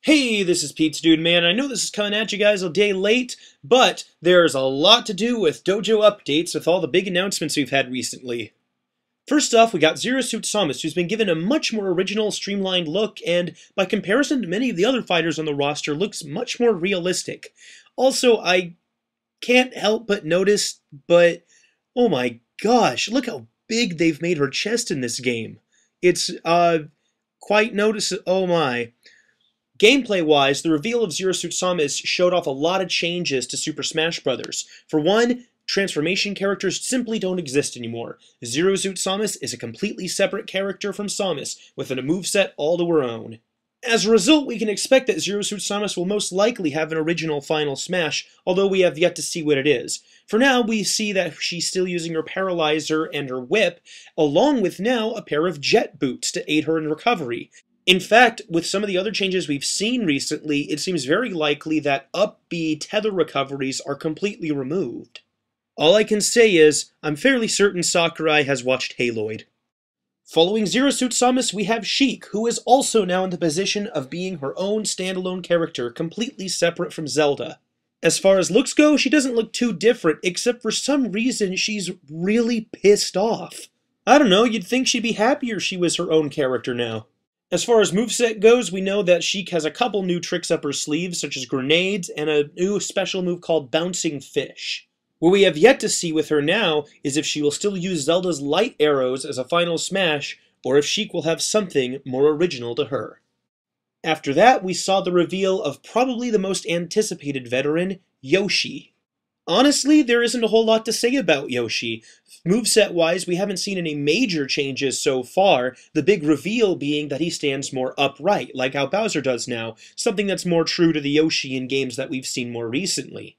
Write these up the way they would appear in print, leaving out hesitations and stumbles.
Hey, this is Pete's Dude Man. I know this is coming at you guys a day late, but there's a lot to do with Dojo updates with all the big announcements we've had recently. First off, we got Zero Suit Samus, who's been given a much more original, streamlined look, and by comparison to many of the other fighters on the roster, looks much more realistic. Also, I can't help but notice, but oh my gosh, look how big they've made her chest in this game. It's, quite noticeable. Oh my. Gameplay-wise, the reveal of Zero Suit Samus showed off a lot of changes to Super Smash Bros. For one, transformation characters simply don't exist anymore. Zero Suit Samus is a completely separate character from Samus, with a moveset all to her own. As a result, we can expect that Zero Suit Samus will most likely have an original Final Smash, although we have yet to see what it is. For now, we see that she's still using her Paralyzer and her Whip, along with now a pair of Jet Boots to aid her in recovery. In fact, with some of the other changes we've seen recently, it seems very likely that up B tether recoveries are completely removed. All I can say is, I'm fairly certain Sakurai has watched Haloid. Following Zero Suit Samus, we have Sheik, who is also now in the position of being her own standalone character, completely separate from Zelda. As far as looks go, she doesn't look too different, except for some reason she's really pissed off. I don't know, you'd think she'd be happier she was her own character now. As far as moveset goes, we know that Sheik has a couple new tricks up her sleeves, such as grenades, and a new special move called Bouncing Fish. What we have yet to see with her now is if she will still use Zelda's light arrows as a final smash, or if Sheik will have something more original to her. After that, we saw the reveal of probably the most anticipated veteran, Yoshi. Honestly, there isn't a whole lot to say about Yoshi. Moveset-wise, we haven't seen any major changes so far, the big reveal being that he stands more upright, like how Bowser does now, something that's more true to the Yoshi in games that we've seen more recently.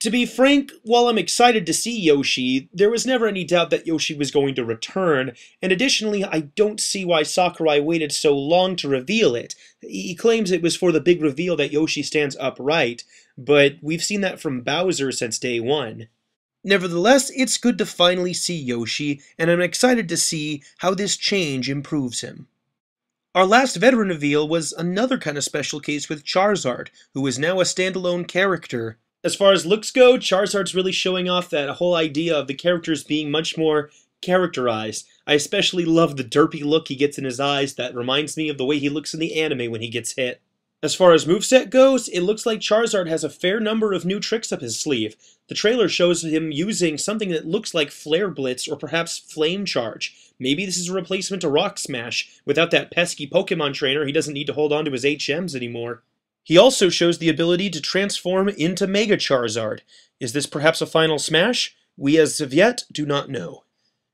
To be frank, while I'm excited to see Yoshi, there was never any doubt that Yoshi was going to return, and additionally, I don't see why Sakurai waited so long to reveal it. He claims it was for the big reveal that Yoshi stands upright, but we've seen that from Bowser since day one. Nevertheless, it's good to finally see Yoshi, and I'm excited to see how this change improves him. Our last veteran reveal was another kind of special case with Charizard, who is now a standalone character. As far as looks go, Charizard's really showing off that whole idea of the characters being much more characterized. I especially love the derpy look he gets in his eyes that reminds me of the way he looks in the anime when he gets hit. As far as moveset goes, it looks like Charizard has a fair number of new tricks up his sleeve. The trailer shows him using something that looks like Flare Blitz or perhaps Flame Charge. Maybe this is a replacement to Rock Smash. Without that pesky Pokemon trainer, he doesn't need to hold on to his HMs anymore. He also shows the ability to transform into Mega Charizard. Is this perhaps a final smash? We as of yet do not know.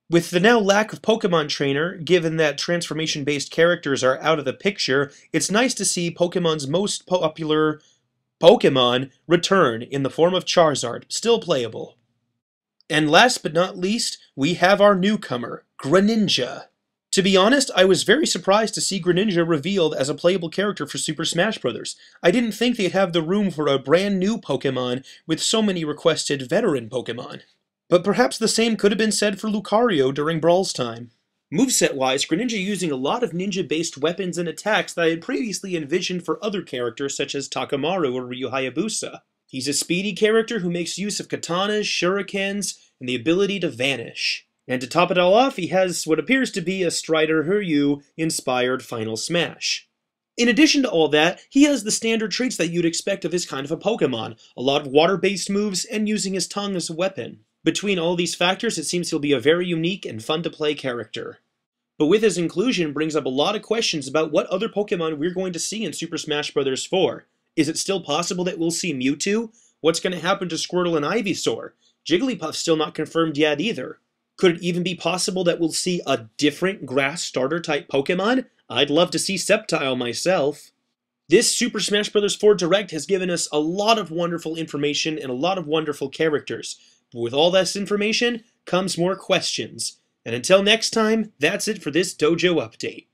With the now lack of Pokemon Trainer, given that transformation-based characters are out of the picture, it's nice to see Pokemon's most popular Pokemon return in the form of Charizard, still playable. And last but not least, we have our newcomer, Greninja. To be honest, I was very surprised to see Greninja revealed as a playable character for Super Smash Bros. I didn't think they'd have the room for a brand new Pokemon with so many requested veteran Pokemon. But perhaps the same could have been said for Lucario during Brawl's time. Moveset-wise, Greninja using a lot of ninja-based weapons and attacks that I had previously envisioned for other characters such as Takamaru or Ryu Hayabusa. He's a speedy character who makes use of katanas, shurikens, and the ability to vanish. And to top it all off, he has what appears to be a Strider Hiryu-inspired Final Smash. In addition to all that, he has the standard traits that you'd expect of this kind of a Pokemon, a lot of water-based moves, and using his tongue as a weapon. Between all these factors, it seems he'll be a very unique and fun-to-play character. But with his inclusion brings up a lot of questions about what other Pokemon we're going to see in Super Smash Bros. 4. Is it still possible that we'll see Mewtwo? What's going to happen to Squirtle and Ivysaur? Jigglypuff's still not confirmed yet either. Could it even be possible that we'll see a different grass starter-type Pokemon? I'd love to see Sceptile myself. This Super Smash Bros. 4 Direct has given us a lot of wonderful information and a lot of wonderful characters. But with all this information comes more questions. And until next time, that's it for this Dojo update.